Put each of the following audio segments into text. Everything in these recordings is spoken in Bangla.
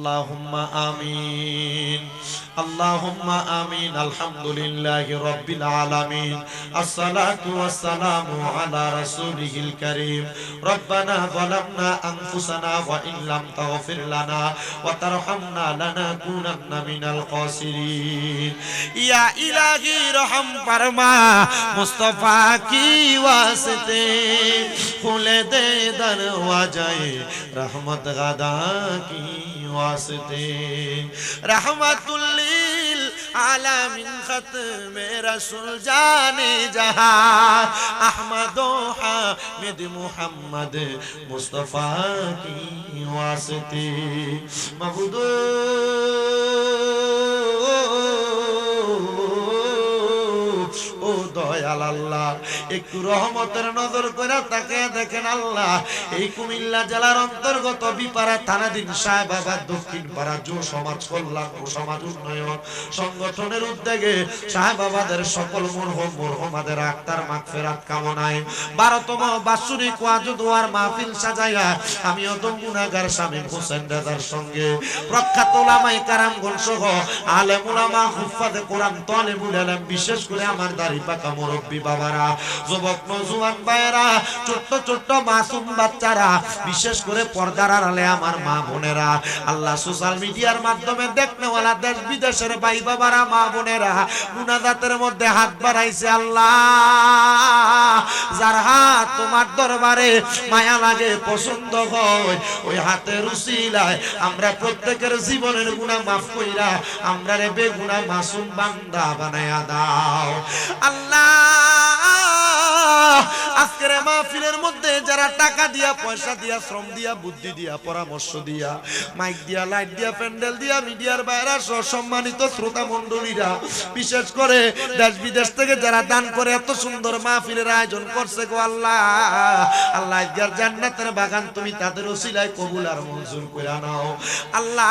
আল্লাহুম্মা আমিন আল্লাহুম্মা আমিন আলহামদুলিল্লাহি রাব্বিল আলামিন আসসালাতু ওয়াসসালামু আলা রাসূলিল কারীম রব্বানা যালামনা আনফুসানা ওয়া ইন লাম তাগফির লানা ওয়া তারহামনা লানাকুনান্না মিনাল খাসিরিন ইয়া ইলাহি রহম ফরমা মুস্তাফা কি ওয়াস্তে খুলে দে দরওয়াজায়ে रहमत गदा की वास्ते रहमतुल लिल आलमीन खत्म रसूल जाने जहां अहमदो हामिद मुहम्मद मुस्तफा की वास्ते महबूदो ও দয়াল আল্লাহ একটু রহমতের নজর করে তাকে দেখেন আল্লাহ এই কুমিল্লা জেলার অন্তর্গত বিপাড়া থানাধীন সাহেবাবাদ দক্ষিণ পাড়া যুব সমাজ কল্যাণ ও সমাজ উন্নয়ন সংগঠনের উদ্যোগে সাহেবাবাদের সকল মরহুমাদের আত্মার মাগফিরাত কামনায় 12তম বাৎসরিক ওয়াজ দোয়ার মাহফিল সাজায়া আমি অদম গুনাহগার শামীম হোসেন রাজার সঙ্গে প্রখ্যাত উলামায়ে কেরামগণ সহ আলেম উলামা হুফাজে কোরআন তালিবুল ইলম বিশেষ করে আমার দাড়ি পাকা মুরব্বি বাবারা যুবক নওজোয়ান ভাইয়েরা ছোট ছোট মাসুম বাচ্চারা বিশেষ করে পর্দার আড়ালে আমার মা বোনেরা আল্লাহ সোশ্যাল মিডিয়ার মাধ্যমে দেখনেওয়ালা দেশ বিদেশের ভাই বাবারা মা বোনেরা মুনাজাতের মধ্যে হাত বাড়াইছে আল্লাহ যার হাত তোমার দরবারে মায়া লাগে পছন্দ হয় ওই হাতের উসিলায় আমরা প্রত্যেকের জীবনের গুনাহ মাফ কইরা আমরা রে বেগুনাহ মাসুম বান্দা বানায়া দাও আল্লাহ আজকের মাহফিলের মধ্যে যারা টাকা দিয়া পয়সা দিয়া শ্রম দিয়া বুদ্ধি দিয়া পরামর্শ দিয়া মাইক দিয়া লাইট দিয়া প্যান্ডেল দিয়া মিডিয়ার বাইরে সহ সম্মানিত শ্রোতা মণ্ডলীরা বিশেষ করে দেশ বিদেশ থেকে যারা দান করে এত সুন্দর মাহফিলের আয়োজন করছে গো আল্লাহ আল্লাহ আজকের জান্নাতের বাগান তুমি তাদের ওসিলায় কবুল আর মঞ্জুর করে নাও আল্লাহ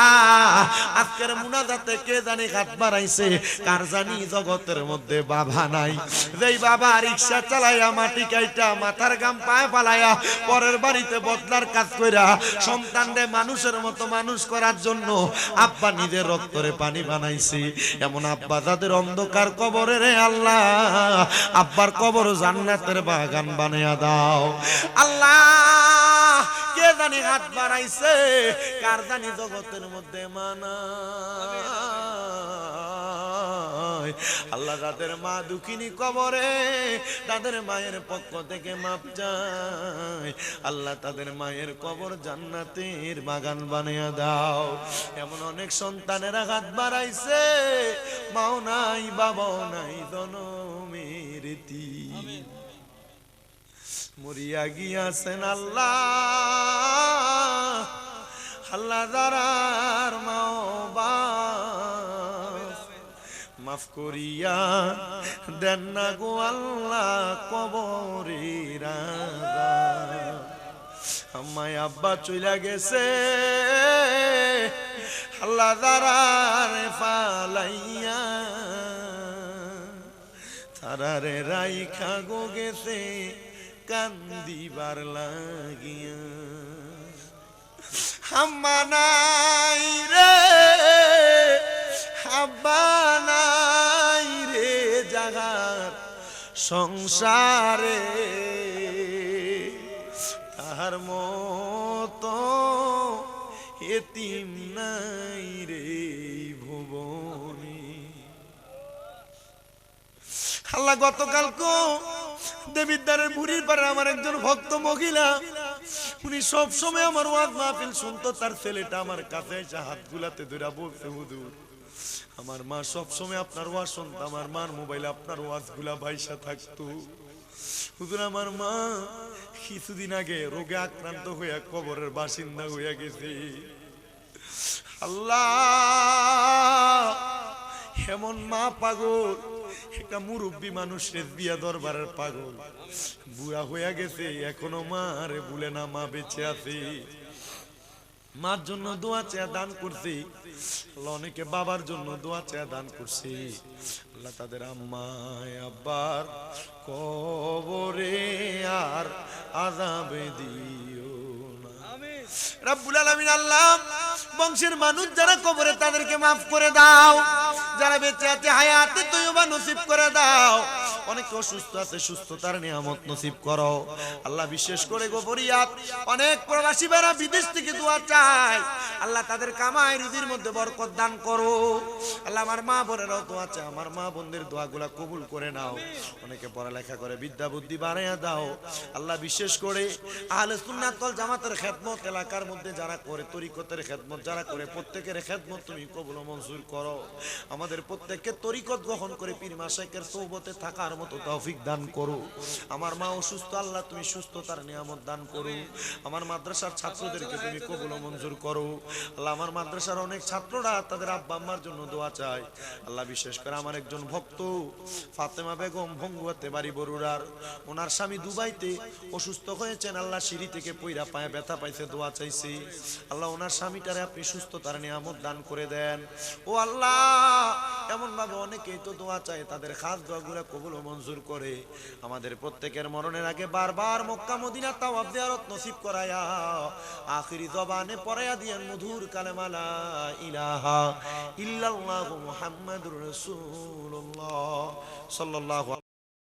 আজকের মুনাজাতে কে জানি হাত বাড়াইছে কার জানি জগতের মধ্যে বাবা নাই যেই বাবা রিকশা চালাইয়া মাটি কাইটা মাথার গাম পায়ে ফালাইয়া পরের বাড়িতে বদলার কাজ কইরা সন্তানরে মানুষের মতো মানুষ করার জন্য আব্বা নিজের রক্তরে পানি বানাইছে এমন আব্বা যাদের অন্ধকার কবরে রে আল্লাহ আব্বার কবর জান্নাতের বাগান বানায়া দাও আল্লাহ কে জানি হাত বাড়াইছে কার জানি জগতের মধ্যে মানা আল্লাহ যাদের মা দুঃখিনী কবরে তাদের মায়ের পক্ষ থেকে মাপ চাই আল্লাহ তাদের মায়ের কবর জান্নাতের বাগান বানিয়ে দাও এমন অনেক সন্তানেরা হাত বাড়াইছে মাও নাই বাবাও নাই জনমের এতিম মরিয়া গিয়াছেন আল্লাহ আল্লাহ যারার মাও মাফ করিয়া দেন না গো আল্লাহ কবরের আযাব আমায় আব্বা চইলা গেছে আল্লাহ দারারে ফালাইয়া তারারে রাইখা গো গেছে কান্দিবার লাগিয়া আম্মা নাই রে আব্বা নাই রে জাগার সংসারে তাহার মতো এতিম নাই রে ভুবনে আল্লাহ গতকালকে দেবিদ্বারের বুড়ির পারে আমার একজন ভক্ত মহিলা উনি সব সময় আমার ওয়াজ মাহফিল শুনতো তার ছেলেটা আমার কাছে এসে হাত গুলাতে ধরে বলতে হুজুর আমার মা সব সময় আপনার ওয়াজ শুনতো আমার মার মোবাইলে আপনার ওয়াজ গুলা ভাইসা থাকতো হুজুর আমার মা কিছুদিন আগে রোগে আক্রান্ত হইয়া কবরের বাসিন্দা হইয়া গেছে আল্লাহ এমন মা পাগল একটা মুরব্বী মানুষের বিয়া দরবারের পাগল বুড়া হইয়া গেছে এখনো মা রে ভুলে না মা বেঁচে আছে মার জন্য দোয়া চেয়ে দান করছি আল্লাহ অনেকে বাবার জন্য দোয়া চেয়ে দান করছি আল্লাহ তাদের আম্মায় আব্বার কবরে আর আযাবে দিও না আমিন রব্বুল আলামিন আল্লাহ বংশের মানুষ যারা কবরে তাদেরকে মাফ করে দাও, যারা বেঁচে আছে হায়াতে তৈয়বা নসিব করে দাও, অনেকে অসুস্থ আছে সুস্থতার নিয়ামত নসিব করো আল্লাহ। বিশেষ করে গো ফরিয়াদ, অনেক প্রবাসী ভাইরা বিদেশ থেকে দোয়া চায়, আল্লাহ তাদের কামাই রুজির মধ্যে বরকত দান করো আল্লাহ। আমার মা বোনেরাও দোয়া চায়, আমার মা বোনদের দোয়াগুলা কবুল করে নাও। অনেকে পড়ালেখা করে বিদ্যা বুদ্ধি বাড়াইয়া দাও আল্লাহ। বিশেষ করে আহলে সুন্নাত ওয়াল জামাতের খেদমত এলাকার মধ্যে যারা করে, তরিকতের খেদমত যারা করে, প্রত্যেকের খেদমত তুমি কবুল ও মঞ্জুর করো। আমাদের প্রত্যেককে তরিকত গ্রহণ করে পীর মাশায়েখের সোহবতে থাকার মতো তৌফিক দান করো। আমার মা অসুস্থ, আল্লাহ তুমি সুস্থতার নিয়ামত দান করো। আমার মাদ্রাসার ছাত্রদেরকে তুমি কবুল ও মঞ্জুর করো আল্লাহ। আমার মাদ্রাসার অনেক ছাত্ররা তাদের আব্বা আম্মার জন্য দোয়া চায় আল্লাহ। বিশেষ করে আমার একজন ভক্ত ফাতেমা বেগম ভঙ্গুয়াতে বাড়ি বরুড়ার, ওনার স্বামী দুবাইতে অসুস্থ হয়েছেন আল্লাহ। সিঁড়ি থেকে পইরা পায়ে ব্যথা পাইছে, দোয়া চাইছে আল্লাহ। ওনার স্বামীটারে আপনি সুস্থতার নিয়ামত দান করে দেন ও আল্লাহ। এমন ভাবে অনেকেই তো দোয়া চায়, তাদের খাস দোয়াগুলো কবুল ও মঞ্জুর করে। আমাদের প্রত্যেকের মরণের আগে বারবার মক্কা মদিনা তাওয়াফ জিয়ারত নসিব করায়া আখিরি জবানে পড়ায়া দিয়েন মধুর কালেমা লা ইলাহা ইল্লাল্লাহু মুহাম্মাদুর রাসূলুল্লাহ সাল্লাল্লাহু